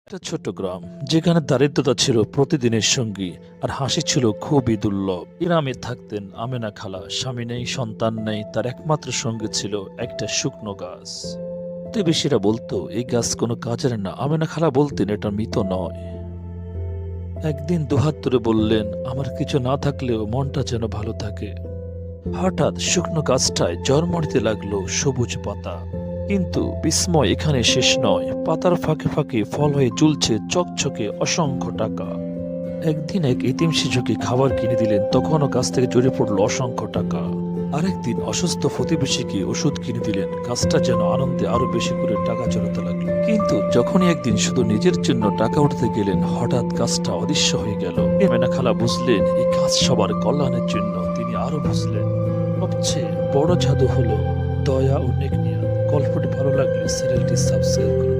একটা ছোট্ট গ্রাম যেখানে দারিদ্রতা ছিল প্রতিদিনের সঙ্গী আর হাসি ছিল খুবই দুর্লভ। গ্রামে থাকতেন আমেনা খালা। স্বামী নেই, সন্তান নেই, তার একমাত্র সঙ্গী ছিল একটা শুকনো গাছ। প্রতিবেশীরা বলতো এই গাছ কোনো কাজের না। আমেনা খালা বলতেন এটা মৃত নয়। একদিন দুহাত তুলে বললেন, আমার কিছু না থাকলেও মনটা যেন ভালো থাকে। হঠাৎ শুকনো গাছটায় জন্মনিতে লাগলো সবুজ পাতা। কিন্তু বিস্ময় এখানে শেষ নয়। পাতার ফাঁকে ফাঁকে ফল হয়ে ঝুলছে চকচকে অসংখ্য টাকা। একদিন এক এতিম শিশুকে খাবার কিনে দিলেন, তখনও গাছ থেকে ঝরে পড়লো অসংখ্য টাকা। আরেকদিন অসুস্থ প্রতিবেশীকে ওষুধ কিনে দিলেন। গাছটা যেন আনন্দে আরো বেশি করে টাকা জড়াতে লাগলো। কিন্তু যখনই একদিন শুধু নিজের জন্য টাকা উঠাতে গেলেন, হঠাৎ গাছটা অদৃশ্য হয়ে গেল। মেনা খালা বুঝলেন এই গাছ সবার কল্যাণের জন্য। তিনি আরো বুঝলেন সবচেয়ে বড় জাদু হলো দয়া ও নেক নিয়ত। গল্পটি ভালো লাগলে চ্যানেলটি সাবস্ক্রাইব করুন।